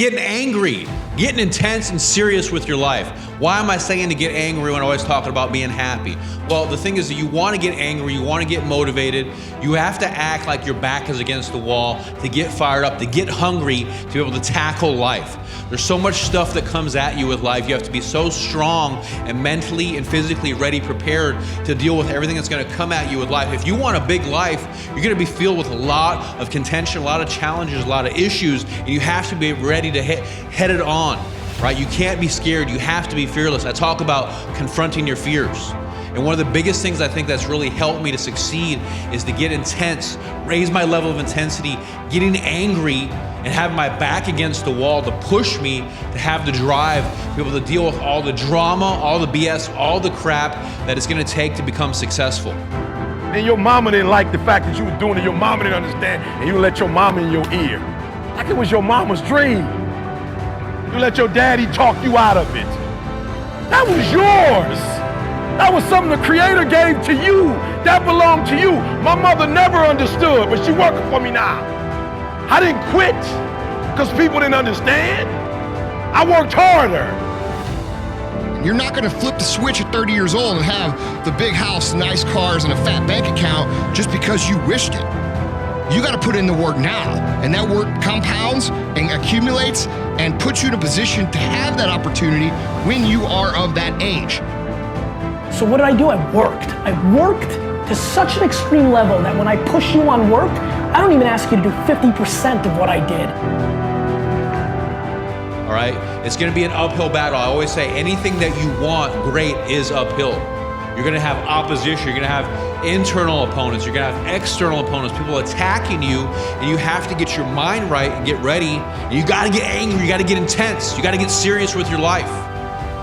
Getting angry, getting intense and serious with your life. Why am I saying to get angry when I'm always talking about being happy? Well, the thing is that you want to get angry, you want to get motivated, you have to act like your back is against the wall to get fired up, to get hungry, to be able to tackle life. There's so much stuff that comes at you with life. You have to be so strong and mentally and physically ready, prepared to deal with everything that's going to come at you with life. If you want a big life, you're going to be filled with a lot of contention, a lot of challenges, a lot of issues, and you have to be ready to head it on, right? You can't be scared. You have to be fearless. I talk about confronting your fears. And one of the biggest things I think that's really helped me to succeed is to get intense, raise my level of intensity, getting angry, and have my back against the wall to push me to have the drive to be able to deal with all the drama, all the BS, all the crap that it's gonna take to become successful. And your mama didn't like the fact that you were doing it. Your mama didn't understand, and you let your mama in your ear. Like it was your mama's dream. You let your daddy talk you out of it. That was yours. That was something the Creator gave to you. That belonged to you. My mother never understood, but she's working for me now. I didn't quit because people didn't understand. I worked harder. You're not going to flip the switch at 30 years old and have the big house, nice cars, and a fat bank account just because you wished it. You got to put in the work now, and that work compounds and accumulates and puts you in a position to have that opportunity when you are of that age. So what did I do? I worked to such an extreme level that when I push you on work, I don't even ask you to do 50% of what I did. All right, it's gonna be an uphill battle. I always say anything that you want great is uphill. You're gonna have opposition, you're gonna have internal opponents, you're gonna have external opponents, people attacking you, and you have to get your mind right and get ready. And you gotta get angry, you gotta get intense, you gotta get serious with your life,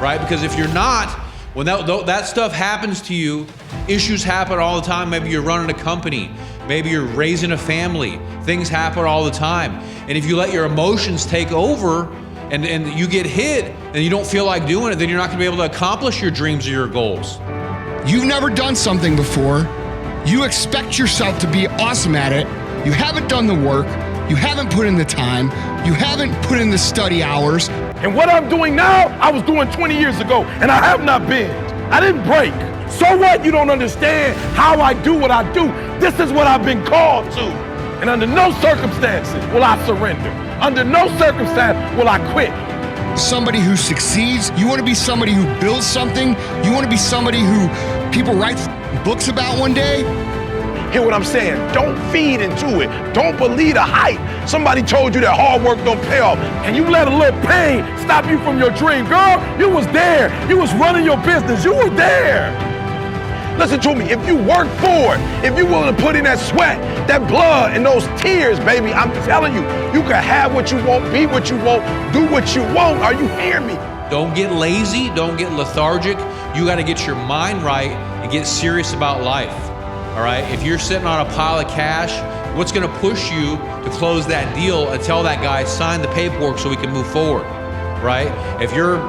right? Because if you're not, when that stuff happens to you, issues happen all the time. Maybe you're running a company, maybe you're raising a family, things happen all the time. And if you let your emotions take over, and you get hit and you don't feel like doing it, then you're not gonna be able to accomplish your dreams or your goals. You've never done something before. You expect yourself to be awesome at it. You haven't done the work. You haven't put in the time. You haven't put in the study hours. And what I'm doing now, I was doing 20 years ago, and I have not been. I didn't break. So what? You don't understand how I do what I do. This is what I've been called to. And under no circumstances will I surrender. Under no circumstance will I quit. Somebody who succeeds, you want to be somebody who builds something, you want to be somebody who people write books about one day. Hear what I'm saying? Don't feed into it. Don't believe the hype. Somebody told you that hard work don't pay off, and you let a little pain stop you from your dream. Girl, you was there. You was running your business. You were there. Listen to me, if you work for it, if you're willing to put in that sweat, that blood, and those tears, baby, I'm telling you, you can have what you want, be what you want, do what you want. Are you hearing me? Don't get lazy, don't get lethargic. You gotta get your mind right and get serious about life, all right? If you're sitting on a pile of cash, what's gonna push you to close that deal and tell that guy, sign the paperwork so we can move forward, right? If you're,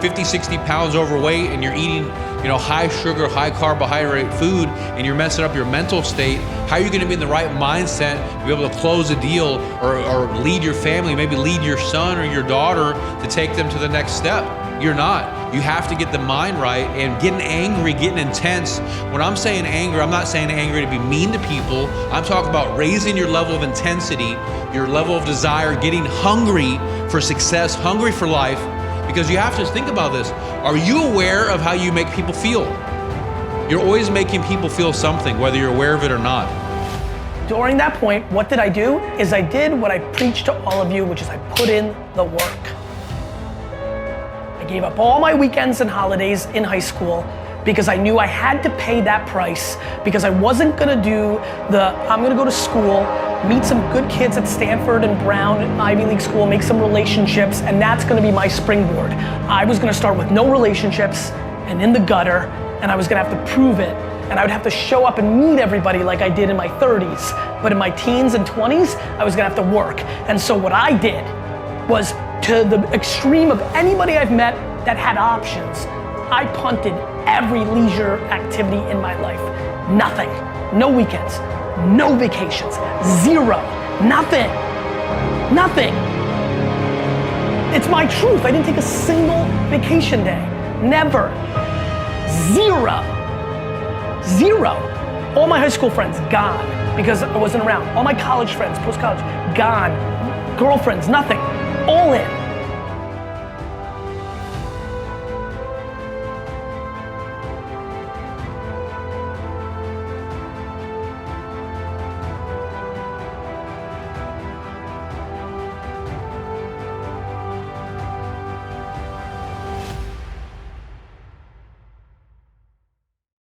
50, 60 pounds overweight and you're eating, high sugar, high carbohydrate food, and you're messing up your mental state, how are you gonna be in the right mindset to be able to close a deal or lead your family, maybe lead your son or your daughter to take them to the next step? You're not. You have to get the mind right, and getting angry, getting intense. When I'm saying anger, I'm not saying angry to be mean to people. I'm talking about raising your level of intensity, your level of desire, getting hungry for success, hungry for life, because you have to think about this. Are you aware of how you make people feel? You're always making people feel something, whether you're aware of it or not. During that point, what did I do? I did what I preach to all of you, which is I put in the work. I gave up all my weekends and holidays in high school because I knew I had to pay that price, because I wasn't gonna do I'm gonna go to school, meet some good kids at Stanford and Brown Ivy League school, make some relationships, and that's gonna be my springboard. I was gonna start with no relationships and in the gutter, and I was gonna have to prove it, and I would have to show up and meet everybody like I did in my 30s. But in my teens and 20s, I was gonna have to work. And so what I did was, to the extreme of anybody I've met that had options, I punted every leisure activity in my life. Nothing. No weekends. No vacations. Zero. Nothing. Nothing. It's my truth. I didn't take a single vacation day. Never. Zero. All my high school friends, gone, because I wasn't around. All my college friends, post-college, gone. Girlfriends, nothing. All in.